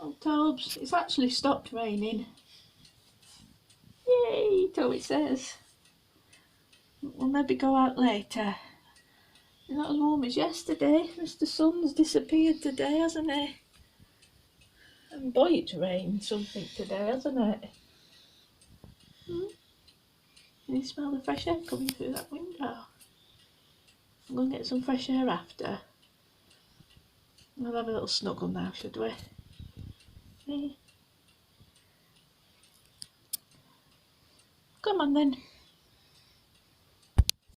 Oh, Tobes, it's actually stopped raining. Yay, Toby says. We'll maybe go out later. It's not as warm as yesterday. Mr. Sun's disappeared today, hasn't he? And boy, it's rained something today, hasn't it? Can you smell the fresh air coming through that window? I'm going to get some fresh air after. We'll have a little snuggle now, should we? Come on then.